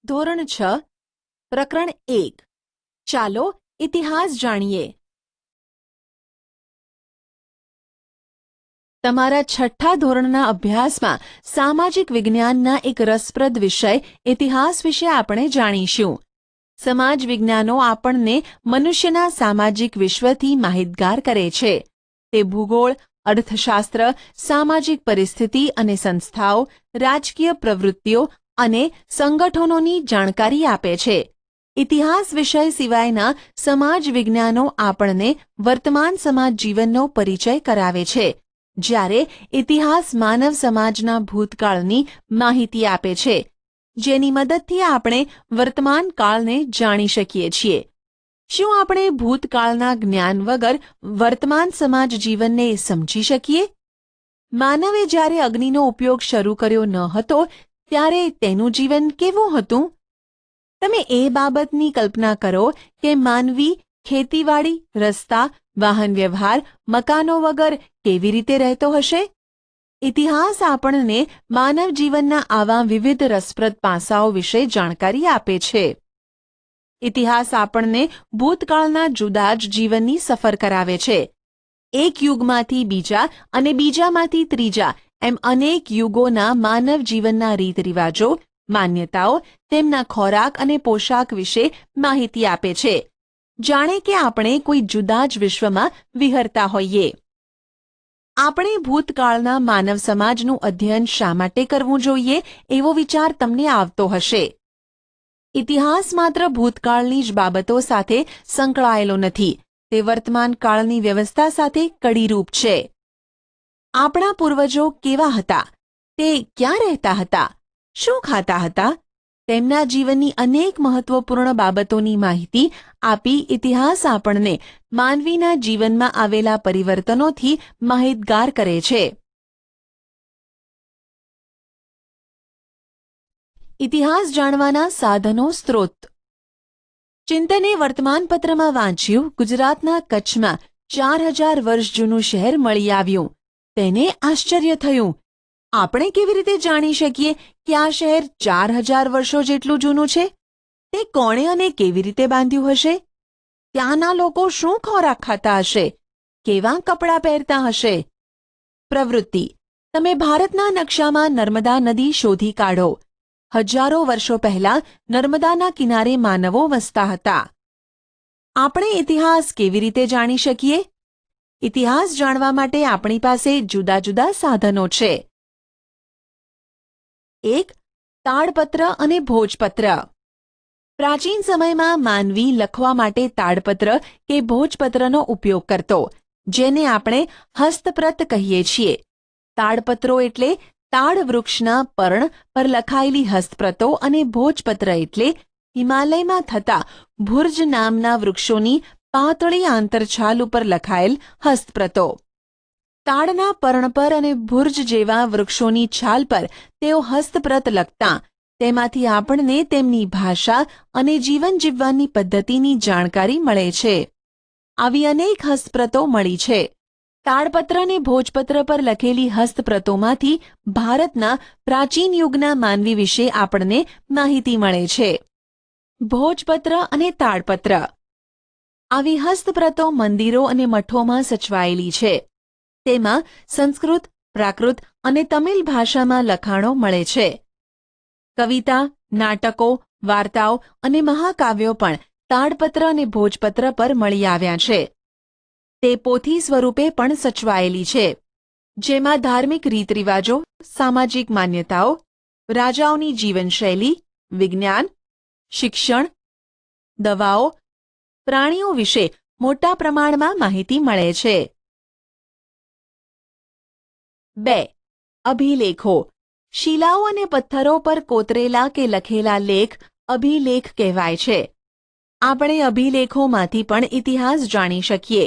ધોરણ 6 પ્રકરણ 1 ચાલો ઇતિહાસ જાણીએ. તમારા છઠ્ઠા ધોરણના અભ્યાસમાં સામાજિક વિજ્ઞાનના એક રસપ્રદ વિષય ઇતિહાસ વિશે આપણે જાણીશું. સમાજ વિજ્ઞાનો આપણને મનુષ્યના સામાજિક વિશ્વથી માહિતગાર કરે છે. તે ભૂગોળ, અર્થશાસ્ત્ર, સામાજિક પરિસ્થિતિ અને સંસ્થાઓ, રાજકીય પ્રવૃત્તિઓ અને સંગઠનોની જાણકારી આપે છે. ઇતિહાસ વિષય સિવાયના સમાજ વિજ્ઞાનો આપણને વર્તમાન સમાજ જીવનનો પરિચય કરાવે છે, જ્યારે ઇતિહાસ માનવ સમાજના ભૂતકાળની માહિતી આપે છે, જેની મદદથી આપણે વર્તમાન કાળને જાણી શકીએ છીએ. શું આપણે ભૂતકાળના જ્ઞાન વગર વર્તમાન સમાજ જીવનને સમજી શકીએ? માનવે જ્યારે અગ્નિનો ઉપયોગ શરૂ કર્યો ન હતો ત્યારે તેનું જીવન કેવું હતું? તમે એ બાબતની કલ્પના કરો કે માનવી ખેતીવાડી, રસ્તા, વાહન વ્યવહાર, મકાનો વગર કેવી રીતે રહેતો હશે? ઇતિહાસ આપણને માનવ જીવનના આવા વિવિધ રસપ્રદ પાસાઓ વિશે જાણકારી આપે છે. ઇતિહાસ આપણને ભૂતકાળના જુદા જ જીવનની સફર કરાવે છે. એક યુગમાંથી બીજા અને બીજામાંથી ત્રીજા એમ અનેક યુગોના માનવ જીવનના રીત રિવાજો, માન્યતાઓ, તેમના ખોરાક અને પોશાક વિશે માહિતી આપે છે, જાણે કે આપણે કોઈ જુદા જ વિશ્વમાં વિહરતા હોઈએ. આપણે ભૂતકાળના માનવ સમાજનું અધ્યયન શા માટે કરવું જોઈએ એવો વિચાર તમને આવતો હશે. ઇતિહાસ માત્ર ભૂતકાળની જ બાબતો સાથે સંકળાયેલો નથી, તે વર્તમાન કાળની વ્યવસ્થા સાથે કડીરૂપ છે. આપણા પૂર્વજો કેવા હતા? તે ક્યાં રહેતા હતા? શું ખાતા હતા? તેમના જીવનની અનેક મહત્વપૂર્ણ બાબતોની માહિતી આપી ઇતિહાસ આપણને માનવીના જીવનમાં આવેલા પરિવર્તનોથી માહિતગાર કરે છે. ઇતિહાસ જાણવાના સાધનો સ્ત્રોત. ચિંતને વર્તમાનપત્રમાં વાંચ્યું, ગુજરાતના કચ્છમાં 4000 વર્ષ જૂનું શહેર મળી આવ્યું. તેને આશ્ચર્ય થયું. આપણે કેવી રીતે જાણી શકીએ કે આ શહેર 4000 વર્ષો જેટલું જૂનું છે? તે કોણે અને કેવી રીતે બાંધ્યું હશે? ત્યાંના લોકો શું ખોરાક ખાતા હશે? કેવા કપડાં પહેરતા હશે? પ્રવૃત્તિ. તમે ભારતના નકશામાં નર્મદા નદી શોધી કાઢો. હજારો વર્ષો પહેલા નર્મદાના કિનારે માનવો વસતા હતા. આપણે ઇતિહાસ કેવી રીતે જાણી શકીએ? ઇતિહાસ જાણવા માટે આપણી પાસે જુદા જુદા સાધનો છે. 1. તાડપત્ર અને ભોજપત્ર. પ્રાચીન સમયમાં માનવી લખવા માટે તાડપત્ર કે ભોજપત્રનો ઉપયોગ કરતો, જેને આપણે હસ્તપ્રત કહીએ છીએ. તાડપત્રો એટલે તાડ વૃક્ષના પર્ણ પર લખાયેલી હસ્તપ્રતો અને ભોજપત્ર એટલે હિમાલયમાં થતા ભુર્જ નામના વૃક્ષોની પાતળી આંતરછાલ ઉપર લખાયેલ હસ્તપ્રતો. તાડના પર્ણ પર અને ભુર્જ જેવા વૃક્ષોની છાલ પર તેઓ હસ્તપ્રત લખતા. તેમાંથી આપણને તેમની ભાષા અને જીવન જીવવાની પદ્ધતિની જાણકારી મળે છે. આવી અનેક હસ્તપ્રતો મળી છે. તાડપત્ર અને ભોજપત્ર પર લખેલી હસ્તપ્રતોમાંથી ભારતના પ્રાચીન યુગના માનવી વિશે આપણને માહિતી મળે છે. ભોજપત્ર અને તાડપત્ર. આવી હસ્તપ્રતો મંદિરો અને મઠોમાં સચવાયેલી છે. તેમાં સંસ્કૃત, પ્રાકૃત અને તમિલ ભાષામાં લખાણો મળે છે. કવિતા, નાટકો, વાર્તાઓ અને મહાકાવ્યો પણ તાડપત્ર અને ભોજપત્ર પર મળી આવ્યા છે. તે પોથી સ્વરૂપે પણ સચવાયેલી છે, જેમાં ધાર્મિક રીત રિવાજો, સામાજિક માન્યતાઓ, રાજાઓની જીવનશૈલી, વિજ્ઞાન, શિક્ષણ, દવાઓ, પ્રાણીઓ વિશે મોટા પ્રમાણમાં માહિતી મળે છે. 2. અભિલેખો. શિલાઓ અને પથ્થરો પર કોતરેલા કે લખેલા લેખ અભિલેખ કહેવાય છે. આપણે અભિલેખોમાંથી પણ ઇતિહાસ જાણી શકીએ.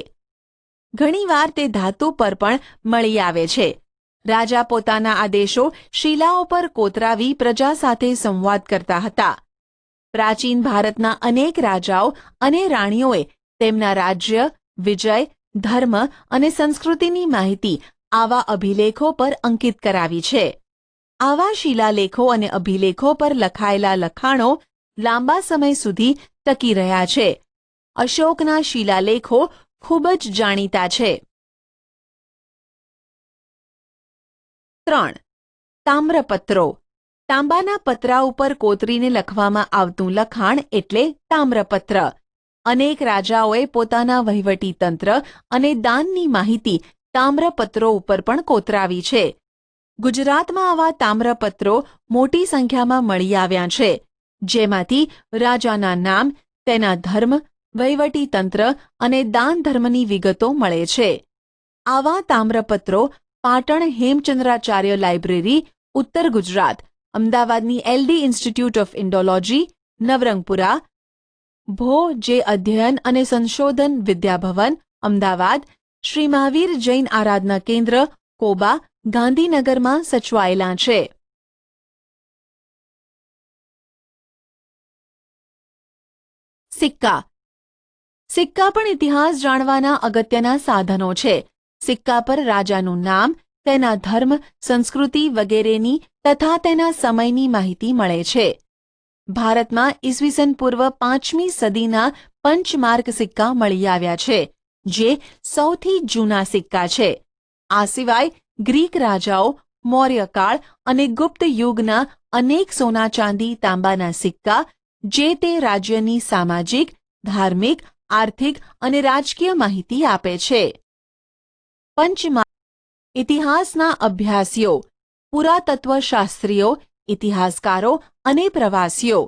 ઘણીવાર તે ધાતુ પર પણ મળી આવે છે. રાજા પોતાના આદેશો શિલાઓ પર કોતરાવી પ્રજા સાથે સંવાદ કરતા હતા. પ્રાચીન ભારતના અનેક રાજાઓ અને રાણીઓએ તેમના રાજ્ય, વિજય, ધર્મ અને સંસ્કૃતિની માહિતી આવા અભિલેખો પર અંકિત કરાવી છે. આવા શિલાલેખો અને અભિલેખો પર લખાયેલા લખાણો લાંબા સમય સુધી ટકી રહ્યા છે. અશોકના શિલાલેખો ખૂબ જ જાણીતા છે. 3. તામ્રપત્રો. તાંબાના પતરા ઉપર કોતરીને લખવામાં આવતું લખાણ એટલે તામ્રપત્ર. અનેક રાજાઓએ પોતાના વહીવટી તંત્ર અને દાનની માહિતી તામ્રપત્રો ઉપર પણ કોતરાવી છે. ગુજરાતમાં આવા તામ્રપત્રો મોટી સંખ્યામાં મળી આવ્યા છે, જેમાંથી રાજાના નામ, તેના ધર્મ, વહીવટી તંત્ર અને દાન ધર્મની વિગતો મળે છે. આવા તામ્રપત્રો પાટણ હેમચંદ્રાચાર્ય લાઇબ્રેરી, ઉત્તર ગુજરાત, અમદાવાદની LD institute of Indology, Navrangpura, ભો જે અધ્યયન અને સંશોધન વિદ્યાભવન, અમદાવાદ, શ્રી મહાવીર જૈન આરાધના કેન્દ્ર, કોબા, ગાંધીનગરમાં સચવાયેલા છે. સિક્કા. સિક્કા પણ ઇતિહાસ જાણવાના અગત્યના સાધનો છે. સિક્કા પર રાજાનું નામ, તેના ધર્મ, સંસ્કૃતિ વગેરેની તથા તેના સમયની માહિતી મળે છે. ભારતમાં ઈસવીસન પૂર્વ 5મી સદીના પંચમાર્ક સિક્કા મળી આવ્યા છે, જે સૌથી જૂના સિક્કા છે. આ સિવાય ગ્રીક રાજાઓ, મૌર્યકાળ અને ગુપ્ત યુગના અનેક સોના ચાંદી તાંબાના સિક્કા જે તે રાજ્યની સામાજિક, ધાર્મિક, આર્થિક અને રાજકીય માહિતી આપે છે. પંચમાર્ક. ઇતિહાસના અભ્યાસીઓ, પુરાતત્વશાસ્ત્રીઓ, ઇતિહાસકારો અને પ્રવાસીઓ.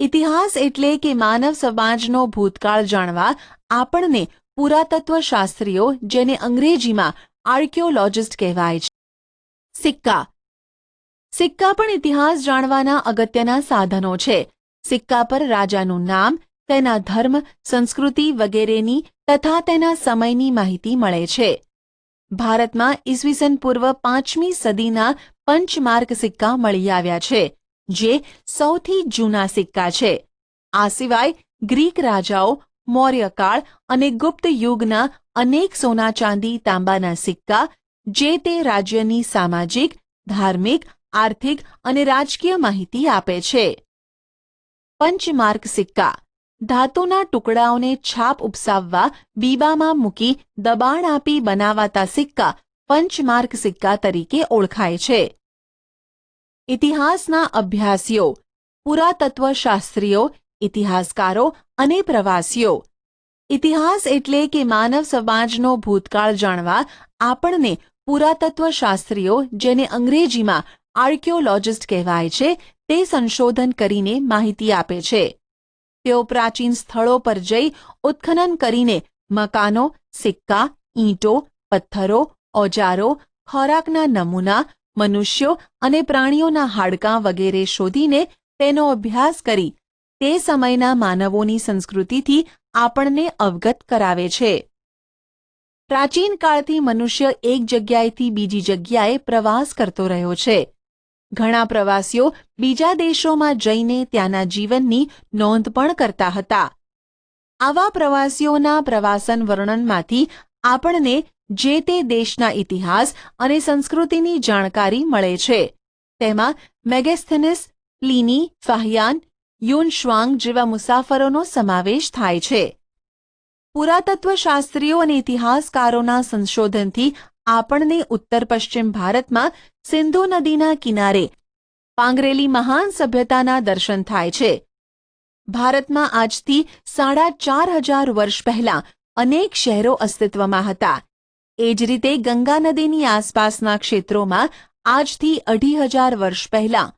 ઇતિહાસ એટલે કે માનવ સમાજનો ભૂતકાળ જાણવા આપણને પુરાતત્વશાસ્ત્રીઓ, જેને અંગ્રેજીમાં આર્કિયોલોજિસ્ટ કહેવાય છે. સિક્કા. સિક્કા પણ ઇતિહાસ જાણવાના અગત્યના સાધનો છે. સિક્કા પર રાજાનું નામ, તેના ધર્મ, સંસ્કૃતિ વગેરેની તથા તેના સમયની માહિતી મળે છે. ભારતમાં ઈસવીસન પૂર્વ 5મી સદીના પંચમાર્ક સિક્કા મળી આવ્યા છે, જે સૌથી જૂના સિક્કા છે. આ સિવાય ગ્રીક રાજાઓ, મૌર્યકાળ અને ગુપ્ત યુગના અનેક સોના ચાંદી તાંબાના સિક્કા જે તે રાજ્યની સામાજિક, ધાર્મિક, આર્થિક અને રાજકીય માહિતી આપે છે. પંચમાર્ક સિક્કા. ધાતુના ટુકડાઓને છાપ ઉપસાવવા બીબામાં મૂકી દબાણ આપી બનાવાતા સિક્કા પંચમાર્ક સિક્કા તરીકે ઓળખાય છે. ઇતિહાસના અભ્યાસીઓ, પુરાતત્વશાસ્ત્રીઓ, ઇતિહાસકારો અને પ્રવાસીઓ. ઇતિહાસ એટલે કે માનવ સમાજનો ભૂતકાળ જાણવા આપણને પુરાતત્વશાસ્ત્રીઓ, જેને અંગ્રેજીમાં આર્કિયોલોજિસ્ટ કહેવાય છે, તે સંશોધન કરીને માહિતી આપે છે. તેઓ પ્રાચીન સ્થળો પર જઈ ઉત્ખનન કરીને મકાનો, સિક્કા, ઈંટો, પથ્થરો, ઓજારો, ખોરાકના નમૂના, મનુષ્યો અને પ્રાણીઓના હાડકાં વગેરે શોધીને તેનો અભ્યાસ કરી તે સમયના માનવોની સંસ્કૃતિથી આપણને અવગત કરાવે છે. પ્રાચીન કાળથી મનુષ્ય એક જગ્યાએથી બીજી જગ્યાએ પ્રવાસ કરતો રહ્યો છે. ઘણા પ્રવાસીઓ બીજા દેશોમાં જઈને ત્યાંના જીવનની નોંધ પણ કરતા હતા. આવા પ્રવાસીઓના પ્રવાસન વર્ણનમાંથી આપણને જે તે દેશના ઇતિહાસ અને સંસ્કૃતિની જાણકારી મળે છે. તેમાં મેગેસ્થેનિસ, પ્લિની, ફાહિયાન, યુનશ્વાંગ જેવા મુસાફરોનો સમાવેશ થાય છે. પુરાતત્વશાસ્ત્રીઓ અને ઇતિહાસકારોના સંશોધનથી આપણને ઉત્તર પશ્ચિમ ભારતમાં સિંધુ નદીના કિનારે પાંગરેલી મહાન સભ્યતાના દર્શન થાય છે. ભારતમાં આજથી 4,500 વર્ષ પહેલાં અનેક શહેરો અસ્તિત્વમાં હતા. એ જ રીતે ગંગા નદીની આસપાસના ક્ષેત્રોમાં આજથી 2,500 વર્ષ પહેલાં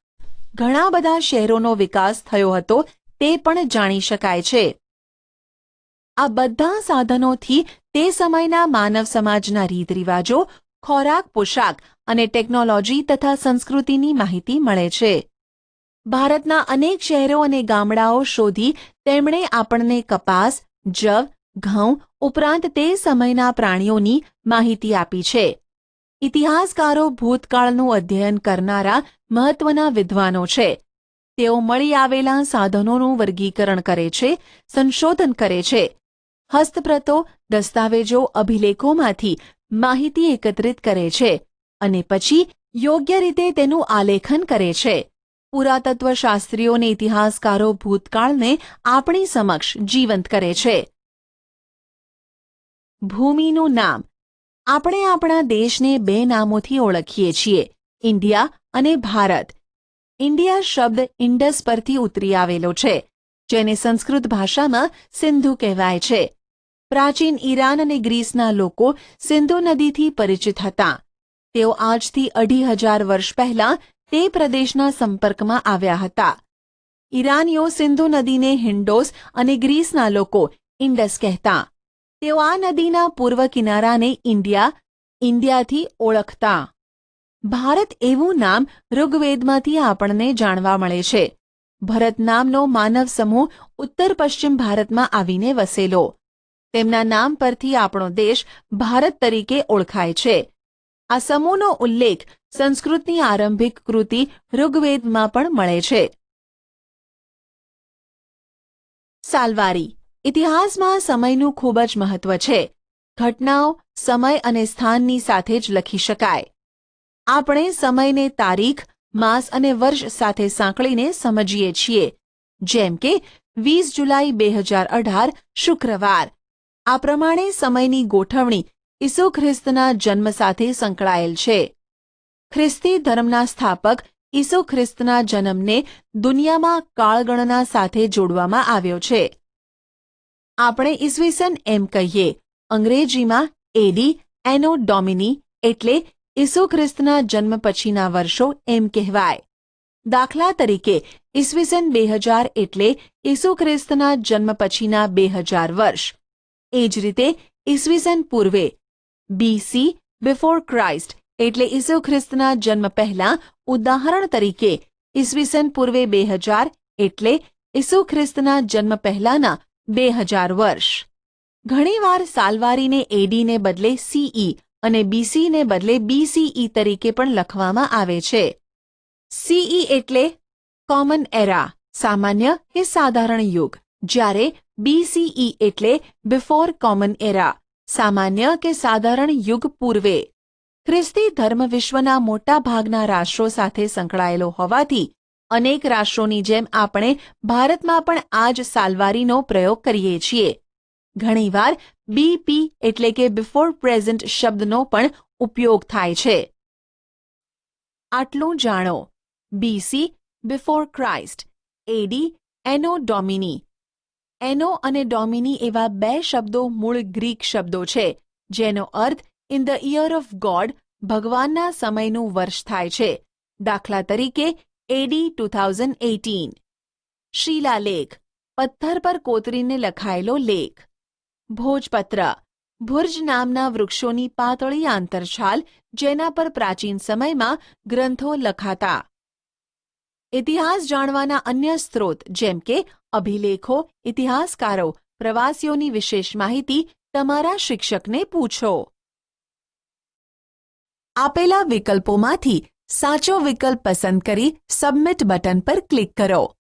ઘણા બધા શહેરોનો વિકાસ થયો હતો તે પણ જાણી શકાય છે. આ બધા સાધનોથી તે સમયના માનવ સમાજના રીતરિવાજો, ખોરાક, પોશાક અને ટેકનોલોજી તથા સંસ્કૃતિની માહિતી મળે છે. ભારતના અનેક શહેરો અને ગામડાઓ શોધી તેમણે આપણને કપાસ, જવ, ઘઉં ઉપરાંત તે સમયના પ્રાણીઓની માહિતી આપી છે. ઇતિહાસકારો ભૂતકાળનું અધ્યયન કરનારા મહત્વના વિદ્વાનો છે. તેઓ મળી આવેલા સાધનોનું વર્ગીકરણ કરે છે, સંશોધન કરે છે. હસ્તપ્રતો, દસ્તાવેજો, અભિલેખોમાંથી માહિતી એકત્રિત કરે છે અને પછી યોગ્ય રીતે તેનું આલેખન કરે છે. પુરાતત્વશાસ્ત્રીઓ અને ઇતિહાસકારો ભૂતકાળને આપણી સમક્ષ જીવંત કરે છે. ભૂમિનું નામ. આપણે આપણા દેશને બે નામોથી ઓળખીએ છીએ, ઇન્ડિયા અને ભારત. ઇન્ડિયા શબ્દ ઇન્ડસ પરથી ઉતરી આવેલો છે, જેને સંસ્કૃત ભાષામાં સિંધુ કહેવાય છે. પ્રાચીન ઈરાન અને ગ્રીસના લોકો સિંધુ નદીથી પરિચિત હતા. તેઓ આજથી 2500 વર્ષ પહેલા તે પ્રદેશના સંપર્કમાં આવ્યા હતા. ઈરાનીઓ સિંધુ નદીને હિન્ડોસ અને ગ્રીસના લોકો ઇન્ડસ કહેતા. તેઓ આ નદીના પૂર્વ કિનારાને ઇન્ડિયાથી ઓળખતા. ભારત એવું નામ ઋગ્વેદમાંથી આપણને જાણવા મળે છે. ભરત નામનો માનવ સમૂહ ઉત્તર પશ્ચિમ ભારતમાં આવીને વસેલો. તેમના નામ પરથી આપણો દેશ ભારત તરીકે ઓળખાય છે. આ સમૂહનો ઉલ્લેખ સંસ્કૃતની આરંભિક કૃતિ ઋગ્વેદમાં પણ મળે છે. સાલવારી. ઇતિહાસમાં સમયનું ખૂબ જ મહત્વ છે. ઘટનાઓ સમય અને સ્થાનની સાથે જ લખી શકાય. આપણે સમયને તારીખ, માસ અને વર્ષ સાથે સાંકળીને સમજીએ છીએ. જેમ કે 20 જુલાઈ 2018 શુક્રવાર. આ પ્રમાણે સમયની ગોઠવણી ઈસુ ખ્રિસ્તના જન્મ સાથે સંકળાયેલ છે. ખ્રિસ્તી ધર્મના સ્થાપક ઈસુ ખ્રિસ્તના જન્મને દુનિયામાં કાળગણના સાથે જોડવામાં આવ્યો છે. આપણે ઈસવીસન એમ કહીએ, અંગ્રેજીમાં એડી એનો ડોમિની એટલે ઈસુ ખ્રિસ્તના જન્મ પછીના વર્ષો એમ કહેવાય. દાખલા તરીકે ઈસવીસન 2000 એટલે ઈસુ ખ્રિસ્તના જન્મ પછીના 2000 વર્ષ. એ જ રીતે ઈસવીસન પૂર્વે BC બિફોર ક્રાઇસ્ટ એટલે ઈસુ ખ્રિસ્તના જન્મ પહેલા. ઉદાહરણ તરીકે ઈસવીસન પૂર્વે 2000 એટલે ઈસુ ખ્રિસ્તના જન્મ પહેલાના 2000 વર્ષ. ઘણીવાર સાલવારીને એડીને બદલે CE અને BCને બદલે BCE તરીકે પણ લખવામાં આવે છે. CE એટલે કોમન એરા, સામાન્ય કે સાધારણ યુગ, જ્યારે BCE એટલે બિફોર કોમન એરા, સામાન્ય કે સાધારણ યુગ પૂર્વે. ખ્રિસ્તી ધર્મ વિશ્વના મોટા ભાગના રાષ્ટ્રો સાથે સંકળાયેલો હોવાથી અનેક રાષ્ટ્રોની જેમ આપણે ભારતમાં પણ આ જ સાલવારીનો પ્રયોગ કરીએ છીએ. ઘણીવાર BP એટલે કે બિફોર પ્રેઝન્ટ શબ્દનો પણ ઉપયોગ થાય છે. આટલું જાણો. BC બિફોર ક્રાઇસ્ટ, AD એનો ડોમિની. એનો અને ડોમિની એવા બે શબ્દો મૂળ ગ્રીક શબ્દો છે, જેનો અર્થ in the year of God, ભગવાનના સમયનું વર્ષ થાય છે. દાખલા તરીકે AD 2018. શિલાલેખ, પથ્થર પર કોતરીને લખાયેલો લેખ. ભોજપત્ર, ભુર્જ નામના વૃક્ષોની પાતળી આંતરછાલ, જેના પર પ્રાચીન સમયમાં ગ્રંથો લખાતા. ઇતિહાસ જાણવાના અન્ય સ્ત્રોત જેમ કે અભિલેખો, ઇતિહાસકારો, પ્રવાસીઓની વિશેષ માહિતી તમારા શિક્ષકને પૂછો. આપેલા વિકલ્પોમાંથી સાચો વિકલ્પ પસંદ કરી સબમિટ બટન પર ક્લિક કરો.